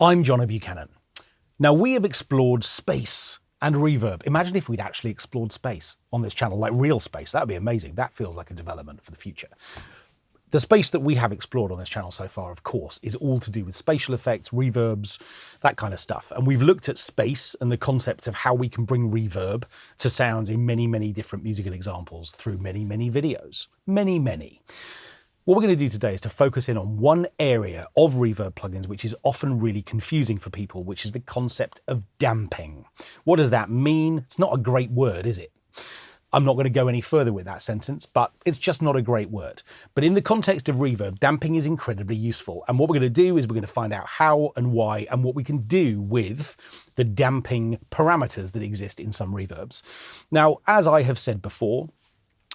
I'm John Buchanan. Now, we have explored space and reverb. Imagine if we'd actually explored space on this channel, like real space. That would be amazing. That feels like a development for the future. The space that we have explored on this channel so far, of course, is all to do with spatial effects, reverbs, that kind of stuff. And we've looked at space and the concepts of how we can bring reverb to sounds in many, many different musical examples through many, many videos. Many. What we're going to do today is to focus in on one area of reverb plugins which is often really confusing for people, which is the concept of damping. What does that mean? It's not a great word, is it? I'm not going to go any further with that sentence, but it's just not a great word. But in the context of reverb, damping is incredibly useful. And what we're going to do is we're going to find out how and why and what we can do with the damping parameters that exist in some reverbs. Now, as I have said before,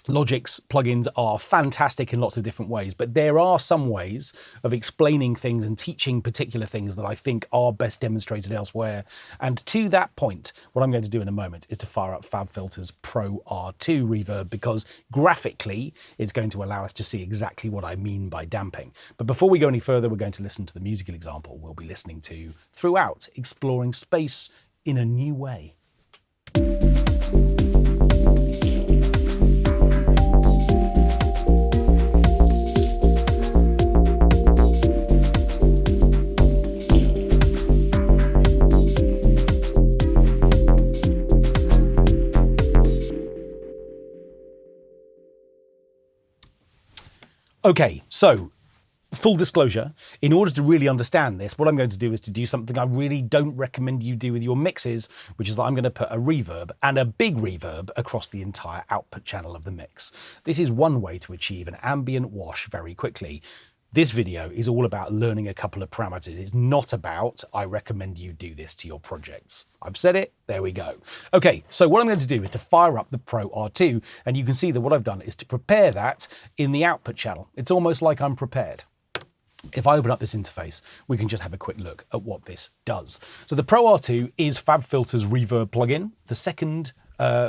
Logic's plugins are fantastic in lots of different ways, but there are some ways of explaining things and teaching particular things that I think are best demonstrated elsewhere. And to that point, what I'm going to do in a moment is to fire up FabFilter's Pro R2 reverb, because graphically, it's going to allow us to see exactly what I mean by damping. But before we go any further, we're going to listen to the musical example we'll be listening to throughout, exploring space in a new way. Okay, so full disclosure, in order to really understand this, what I'm going to do is to do something I really don't recommend you do with your mixes, which is that I'm going to put a reverb and a big reverb across the entire output channel of the mix. This is one way to achieve an ambient wash very quickly. This video is all about learning a couple of parameters. It's not about, I recommend you do this to your projects. I've said it, there we go. Okay, so what I'm going to do is to fire up the Pro R2, and you can see that what I've done is to prepare that in the output channel. It's almost like I'm prepared. If I open up this interface, we can just have a quick look at what this does. So the Pro R2 is FabFilter's reverb plugin, the second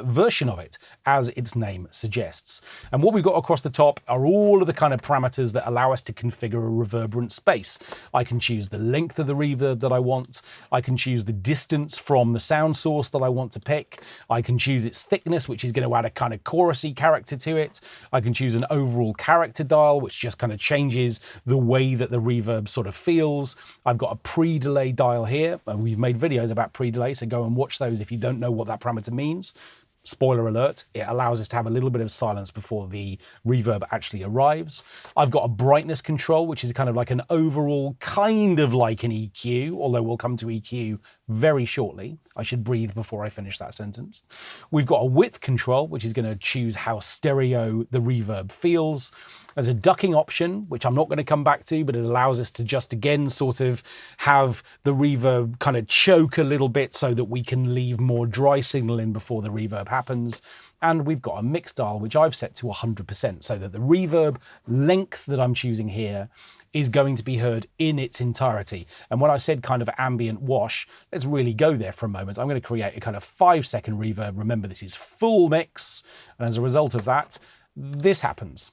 version of it, as its name suggests. And what we've got across the top are all of the kind of parameters that allow us to configure a reverberant space. I can choose the length of the reverb that I want. I can choose the distance from the sound source that I want to pick. I can choose its thickness, which is going to add a kind of chorusy character to it. I can choose an overall character dial, which just kind of changes the way that the reverb sort of feels. I've got a pre-delay dial here. We've made videos about pre-delay, so go and watch those if you don't know what that parameter means. Spoiler alert, it allows us to have a little bit of silence before the reverb actually arrives. I've got a brightness control, which is kind of like an overall, kind of like an EQ, although we'll come to EQ very shortly. I should breathe before I finish that sentence. We've got a width control, which is going to choose how stereo the reverb feels. There's a ducking option, which I'm not going to come back to, but it allows us to just again sort of have the reverb kind of choke a little bit so that we can leave more dry signal in before the reverb happens. And we've got a mix dial, which I've set to 100%, so that the reverb length that I'm choosing here is going to be heard in its entirety. And when I said kind of ambient wash, let's really go there for a moment. I'm going to create a kind of 5-second reverb. Remember, this is full mix. And as a result of that, this happens.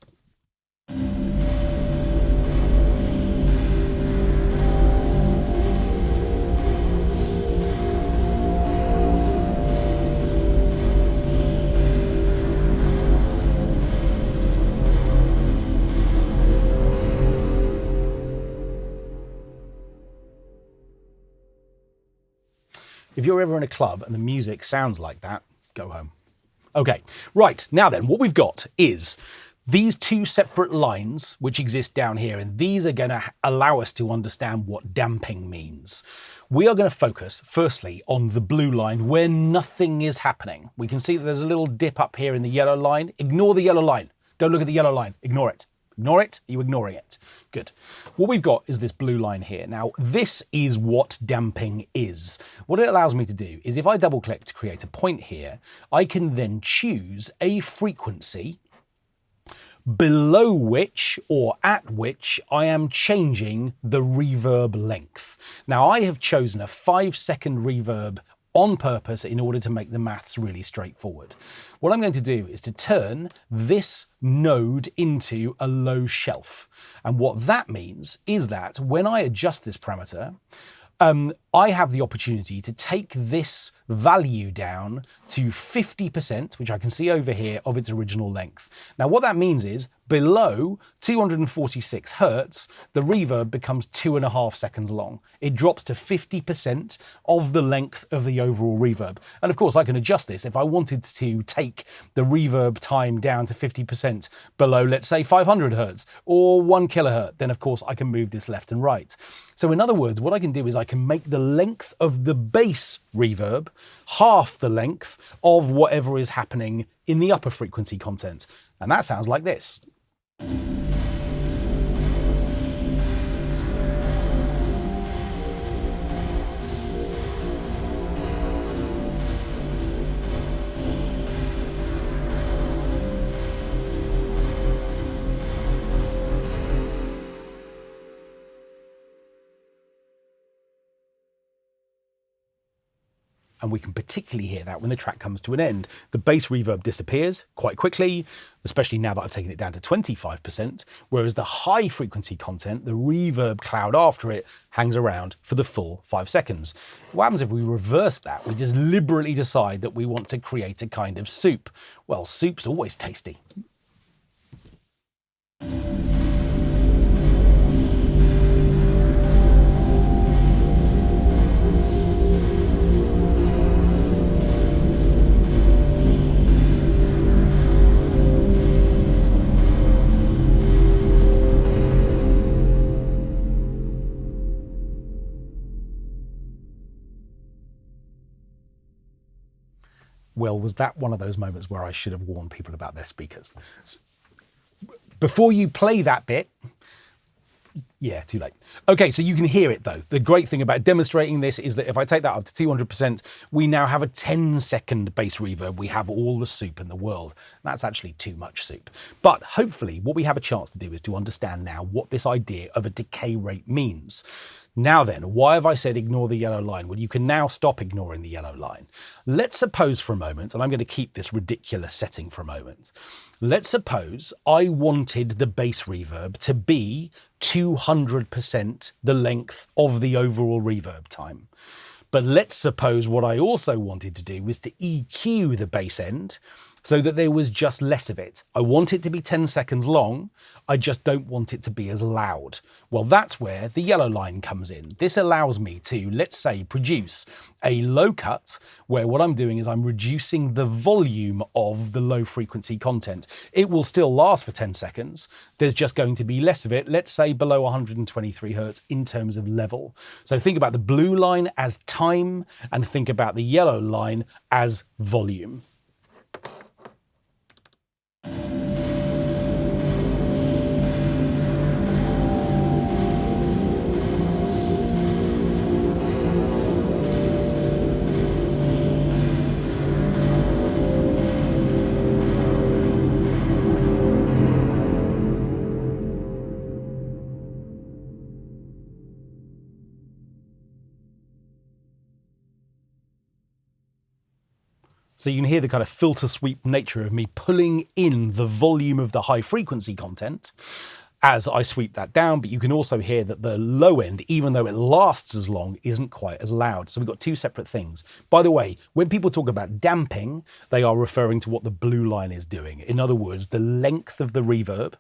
If you're ever in a club and the music sounds like that, go home. Okay, right, now then, what we've got is these two separate lines which exist down here, and these are going to allow us to understand what damping means. We are going to focus, firstly, on the blue line where nothing is happening. We can see that there's a little dip up here in the yellow line. Ignore the yellow line. Don't look at the yellow line. Ignore it. Ignore it? Are you ignoring it? Good. What we've got is this blue line here. Now, this is what damping is. What it allows me to do is if I double click to create a point here, I can then choose a frequency below which or at which I am changing the reverb length. Now, I have chosen a 5-second reverb on purpose in order to make the maths really straightforward. What I'm going to do is to turn this node into a low shelf. And what that means is that when I adjust this parameter, I have the opportunity to take this value down to 50%, which I can see over here, of its original length. Now, what that means is below 246 Hertz, the reverb becomes 2.5 seconds long. It drops to 50% of the length of the overall reverb. And of course, I can adjust this. If I wanted to take the reverb time down to 50% below, let's say 500 Hertz or 1 kilohertz, then of course I can move this left and right. So in other words, what I can do is I can make the length of the bass reverb half the length of whatever is happening in the upper frequency content. And that sounds like this. And we can particularly hear that when the track comes to an end. The bass reverb disappears quite quickly, especially now that I've taken it down to 25%, whereas the high frequency content, the reverb cloud after it, hangs around for the full 5 seconds. What happens if we reverse that? We just deliberately decide that we want to create a kind of soup. Well, soup's always tasty. Well, was that one of those moments where I should have warned people about their speakers? Before you play that bit, yeah, too late. Okay, so you can hear it though. The great thing about demonstrating this is that if I take that up to 200%, we now have a 10-second bass reverb. We have all the soup in the world. That's actually too much soup. But hopefully what we have a chance to do is to understand now what this idea of a decay rate means. Now then, why have I said ignore the yellow line? Well, you can now stop ignoring the yellow line. Let's suppose for a moment, and I'm going to keep this ridiculous setting for a moment. Let's suppose I wanted the bass reverb to be 200% the length of the overall reverb time. But let's suppose what I also wanted to do was to EQ the bass end so that there was just less of it. I want it to be 10 seconds long, I just don't want it to be as loud. Well, that's where the yellow line comes in. This allows me to, let's say, produce a low cut where what I'm doing is I'm reducing the volume of the low frequency content. It will still last for 10 seconds. There's just going to be less of it, let's say below 123 Hertz in terms of level. So think about the blue line as time and think about the yellow line as volume. So you can hear the kind of filter sweep nature of me pulling in the volume of the high frequency content as I sweep that down, but you can also hear that the low end, even though it lasts as long, isn't quite as loud. So we've got two separate things. By the way, when people talk about damping, they are referring to what the blue line is doing. In other words, the length of the reverb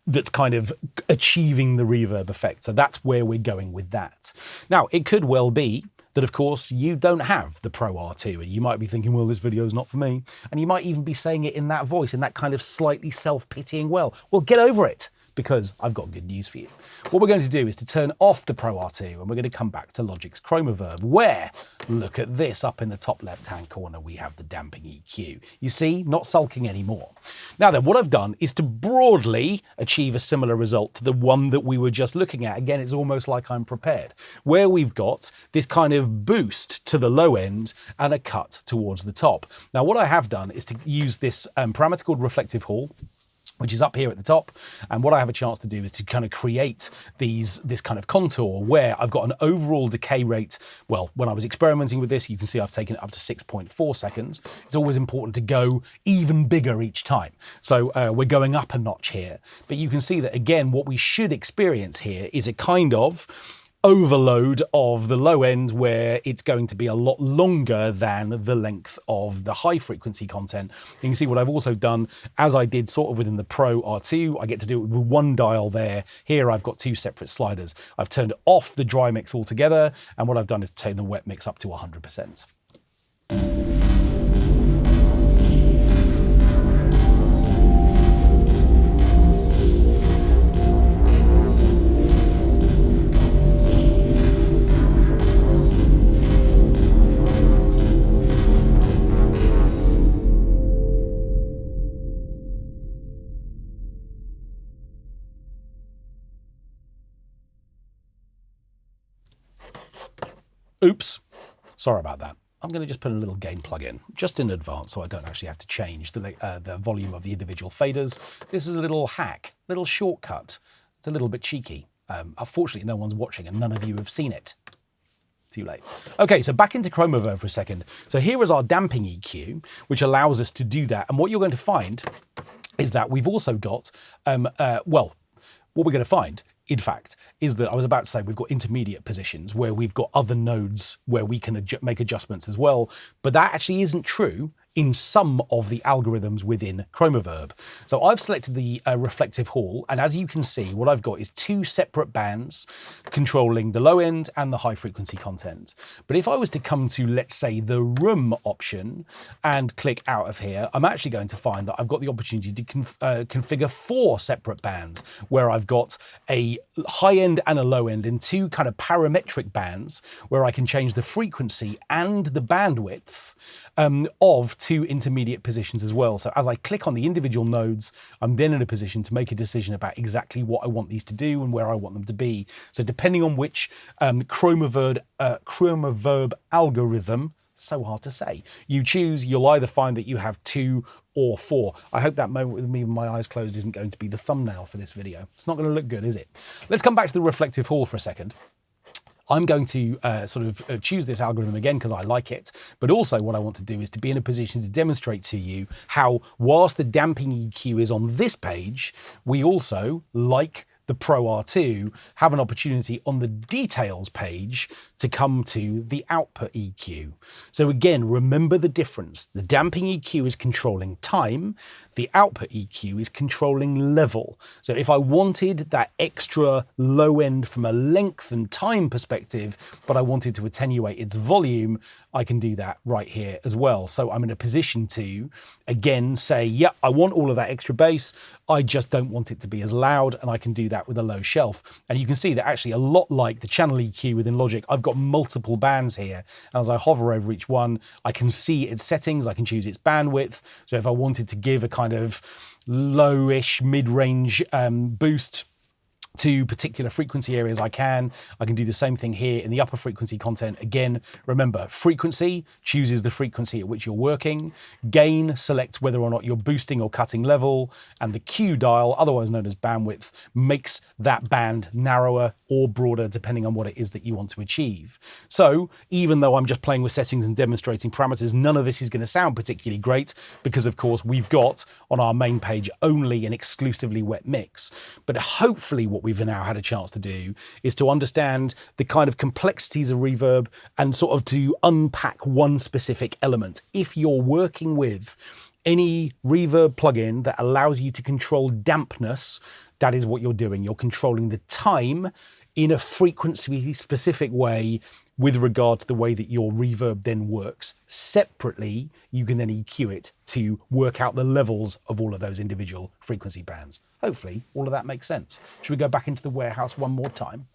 that's kind of achieving the reverb effect. So that's where we're going with that. Now, it could well be that, of course, you don't have the Pro R2, and you might be thinking, well, this video is not for me. And you might even be saying it in that voice, in that kind of slightly self-pitying, well, get over it, because I've got good news for you. What we're going to do is to turn off the Pro R2, and we're going to come back to Logic's Chromaverb, where, look at this, up in the top left-hand corner, we have the damping EQ. You see, not sulking anymore. Now then, what I've done is to broadly achieve a similar result to the one that we were just looking at. Again, it's almost like I'm prepared, where we've got this kind of boost to the low end and a cut towards the top. Now, what I have done is to use this parameter called reflective hall, which is up here at the top. And what I have a chance to do is to kind of create this kind of contour where I've got an overall decay rate. Well, when I was experimenting with this, you can see I've taken it up to 6.4 seconds. It's always important to go even bigger each time. So we're going up a notch here. But you can see that, again, what we should experience here is a kind of overload of the low end where it's going to be a lot longer than the length of the high frequency content. You can see what I've also done, as I did sort of within the Pro R2, I get to do it with one dial there. Here I've got two separate sliders. I've turned off the dry mix altogether, and what I've done is turn the wet mix up to 100%. Oops, sorry about that. I'm going to just put a little gain plug in just in advance so I don't actually have to change the volume of the individual faders. This is a little hack, little shortcut. It's a little bit cheeky. Unfortunately, no one's watching and none of you have seen it. Too late. Okay, so back into Chromaverb for a second. So here is our damping EQ, which allows us to do that. And what you're going to find is that we've also got, well, what we're going to find, in fact, is that I was about to say we've got intermediate positions where we've got other nodes where we can make adjustments as well, but that actually isn't true in some of the algorithms within Chromaverb. So I've selected the reflective hall, and as you can see, what I've got is two separate bands controlling the low end and the high frequency content. But if I was to come to, let's say, the room option and click out of here, I'm actually going to find that I've got the opportunity to configure four separate bands where I've got a high end and a low end in two kind of parametric bands where I can change the frequency and the bandwidth of two intermediate positions as well. So as I click on the individual nodes, I'm then in a position to make a decision about exactly what I want these to do and where I want them to be. So depending on which Chromaverb algorithm, so hard to say, you choose, you'll either find that you have two or four. I hope that moment with me with my eyes closed isn't going to be the thumbnail for this video. It's not going to look good, is it? Let's come back to the reflective hall for a second. I'm going to choose this algorithm again because I like it, but also what I want to do is to be in a position to demonstrate to you how, whilst the damping EQ is on this page, we also, like the Pro R2, have an opportunity on the details page to come to the output EQ. So again, remember the difference. The damping EQ is controlling time, the output EQ is controlling level. So if I wanted that extra low end from a length and time perspective, but I wanted to attenuate its volume, I can do that right here as well. So I'm in a position to, again, say, yeah, I want all of that extra bass, I just don't want it to be as loud, and I can do that with a low shelf. And you can see that actually a lot like the channel EQ within Logic, I've got multiple bands here. And as I hover over each one, I can see its settings, I can choose its bandwidth. So if I wanted to give a kind of lowish mid-range boost to particular frequency areas, I can do the same thing here in the upper frequency content. Again, remember, frequency chooses the frequency at which you're working, gain selects whether or not you're boosting or cutting level, and the Q dial, otherwise known as bandwidth, makes that band narrower or broader depending on what it is that you want to achieve. So even though I'm just playing with settings and demonstrating parameters, none of this is going to sound particularly great because of course we've got on our main page only an exclusively wet mix. But hopefully what we've now had a chance to do is to understand the kind of complexities of reverb and sort of to unpack one specific element. If you're working with any reverb plugin that allows you to control dampness, that is what you're doing. You're controlling the time in a frequency specific way with regard to the way that your reverb then works. Separately, you can then EQ it to work out the levels of all of those individual frequency bands. Hopefully, all of that makes sense. Should we go back into the warehouse one more time?